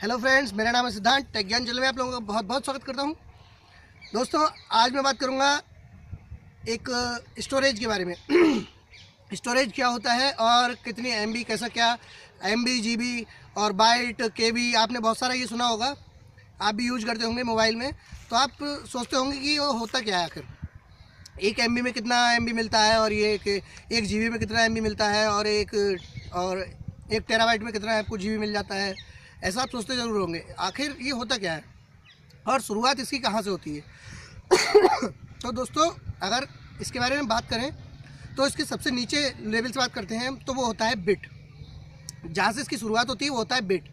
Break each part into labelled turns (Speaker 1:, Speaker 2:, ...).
Speaker 1: Hello friends, मेरा नाम है सिद्धांत। टेक ज्ञान चैनल में आप लोगों का बहुत बहुत स्वागत करता हूं। दोस्तों, आज मैं बात करूंगा एक स्टोरेज के बारे में। स्टोरेज क्या होता है और कितनी एमबी, कैसा क्या एमबी, जीबी और बाइट, केबी, आपने बहुत सारा ये सुना होगा, आप भी यूज करते होंगे मोबाइल में। तो आप सोचते होंगे कि वो होता क्या है आखिर, एक एमबी में कितना एमबी मिलता है और ये एक जीबी में कितना एमबी मिलता है और एक टेराबाइट में कितना आपको जीबी मिल जाता है। ऐसा आप सोचते ज़रूर होंगे, आखिर ये होता क्या है और शुरुआत इसकी कहाँ से होती है। तो दोस्तों, अगर इसके बारे में बात करें तो इसके सबसे नीचे लेवल से बात करते हैं तो वो होता है बिट। जहाँ से इसकी शुरुआत होती है वो होता है बिट।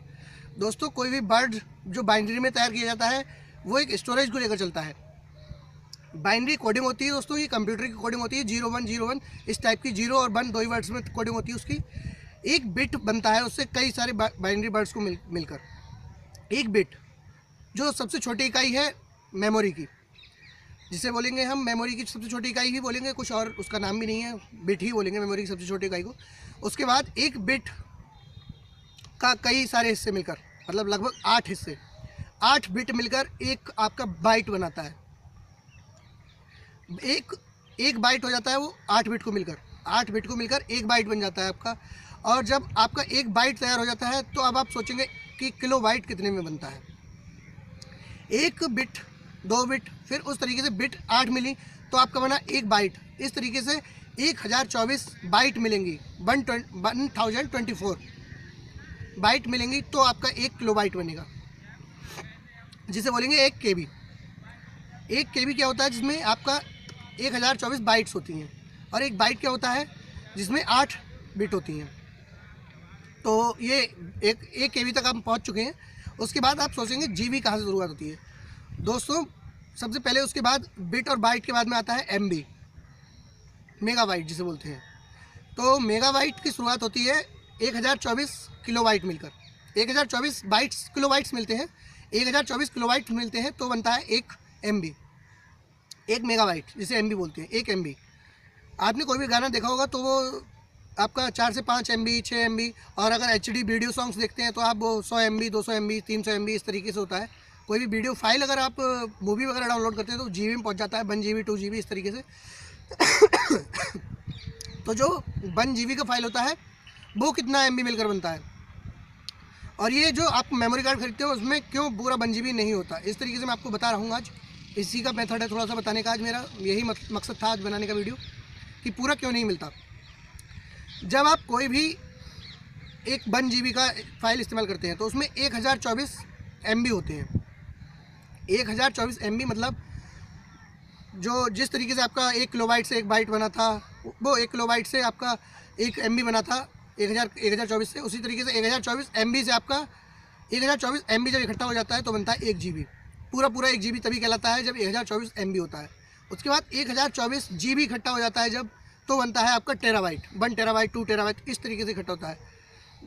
Speaker 1: दोस्तों, कोई भी वर्ड जो बाइनरी में तैयार किया जाता है वो एक स्टोरेज को लेकर चलता है। बाइनरी कोडिंग होती है दोस्तों, ये कंप्यूटर की कोडिंग होती है, 0101 इस टाइप की, 0 और 1 दो ही वर्ड्स में कोडिंग होती है उसकी। एक बिट बनता है उससे कई सारे बाइनरी वर्ड्स को मिलकर एक बिट, जो सबसे छोटी इकाई है मेमोरी की, जिसे बोलेंगे हम मेमोरी की सबसे छोटी इकाई ही बोलेंगे, कुछ और उसका नाम भी नहीं है, बिट ही बोलेंगे मेमोरी की सबसे छोटी इकाई को। उसके बाद एक बिट का कई सारे हिस्से मिलकर, मतलब लगभग 8 हिस्से, 8 बिट मिलकर एक आपका बाइट बनाता है। एक बाइट हो जाता है वो 8 बिट को मिलकर, 8 बिट को मिलकर एक बाइट बन जाता है आपका। और जब आपका एक बाइट तैयार हो जाता है तो अब आप सोचेंगे कि किलो बाइट कितने में बनता है। एक बिट, 2 बिट, फिर उस तरीके से बिट 8 मिली तो आपका बना एक बाइट। इस तरीके से 1024 बाइट मिलेंगी, 1024 बाइट मिलेंगी तो आपका 1 किलो बाइट बनेगा, जिसे बोलेंगे 1 केबी। 1 केबी क्या होता है, जिसमें आपका 1024 बाइट्स होती हैं, और एक बाइट क्या होता है जिसमें 8 बिट होती हैं। तो ये एक केबी तक हम पहुंच चुके हैं। उसके बाद आप सोचेंगे जीबी कहाँ से शुरुआत होती है। दोस्तों, सबसे पहले उसके बाद बिट और बाइट के बाद में आता है एमबी, मेगाबाइट जिसे बोलते हैं। तो मेगाबाइट की शुरुआत होती है 1024 किलोबाइट मिलकर, 1024 बाइट्स किलोबाइट्स मिलते हैं, 1024 किलोबाइट मिलते हैं तो बनता है 1 एमबी, 1 मेगाबाइट जिसे एमबी बोलते हैं, 1 एमबी। आपने कोई भी गाना देखा होगा तो वो आपका 4 से 5 एमबी, 6 एमबी, और अगर एचडी वीडियो सॉन्ग्स देखते हैं तो आप वो 100 एमबी, 200 एमबी, 300 एमबी इस तरीके से होता है। कोई भी वीडियो फाइल अगर आप मूवी वगैरह डाउनलोड करते हैं तो जीबी में पहुंच जाता है, 1 जीबी, 2 जीबी इस तरीके से। तो जो 1 जीबी का फाइल होता है वो कितना एमबी मिलकर बनता है। और ये जो आप मेमोरी कार्ड खरीदते हो उसमें क्यों पूरा 1 जीबी नहीं होता, इस तरीके से मैं आपको बता रहा हूँ आज। इसी का मेथड है थोड़ा सा बताने का, आज मेरा यही मकसद था आज बनाने का वीडियो, कि पूरा क्यों नहीं मिलता। जब आप कोई भी एक 1 जीबी का फाइल इस्तेमाल करते हैं तो उसमें 1024 एमबी होते हैं। 1024 एमबी मतलब जो जिस तरीके से आपका 1 किलोबाइट से 1 बाइट बना था, वो 1 किलोबाइट से आपका 1 एमबी बना था 1024 से, उसी तरीके से 1024 एमबी से आपका 1024 एमबी जब इकट्ठा हो जाता है तो बनता है 1 जीबी। पूरा 1 जीबी तभी कहलाता है जब 1024 एमबी होता है। उसके बाद 1024 जीबी इकट्ठा हो जाता है जब, तो बनता है आपका टेराबाइट, 1 टेराबाइट, 2 टेराबाइट, इस तरीके से इकट्ठा होता है।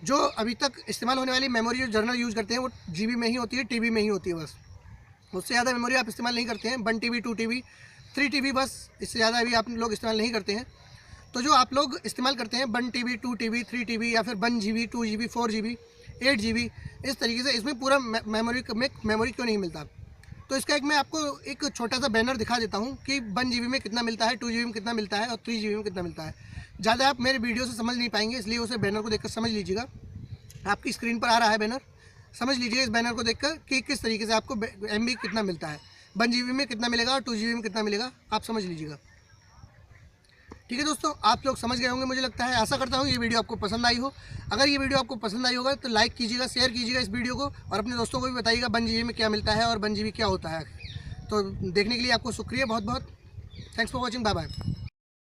Speaker 1: जो अभी तक इस्तेमाल होने वाली मेमोरी जो जर्नल यूज़ करते हैं वो जीबी में ही होती है, टीबी में ही होती है बस। उससे ज़्यादा मेमोरी आप इस्तेमाल नहीं करते हैं, 1 टीबी, 2 टीबी, 3 टीबी, बस इससे ज़्यादा अभी आप लोग इस्तेमाल नहीं करते हैं। तो जो आप लोग इस्तेमाल करते हैं 1 टीबी, 2 टीबी, 3 टीबी, या फिर 1 जीबी, 2 जीबी, 4 जीबी, 8 जीबी, इस तरीके से इसमें पूरा मेमोरी क्यों नहीं मिलता। तो इसका मैं आपको एक छोटा सा बैनर दिखा देता हूँ कि 1 जीबी में कितना मिलता है, 2 जीबी में कितना मिलता है और 3 जीबी में कितना मिलता है। ज़्यादा आप मेरे वीडियो से समझ नहीं पाएंगे, इसलिए उसे बैनर को देखकर समझ लीजिएगा। आपकी स्क्रीन पर आ रहा है बैनर, समझ लीजिए इस बैनर को देखकर कि किस तरीके से आपको एमबी कितना मिलता है, 1 जीबी में कितना मिलेगा और 2 जीबी में कितना मिलेगा, आप समझ लीजिएगा। ठीक है दोस्तों, आप लोग समझ गए होंगे मुझे लगता है। आशा करता हूँ ये वीडियो आपको पसंद आई हो। अगर ये वीडियो आपको पसंद आई होगा तो लाइक कीजिएगा, शेयर कीजिएगा इस वीडियो को, और अपने दोस्तों को भी बताइएगा 1 जीबी में क्या मिलता है और 1 जीबी क्या होता है। तो देखने के लिए आपको शुक्रिया बहुत बहुत। Thanks for watching, bye bye.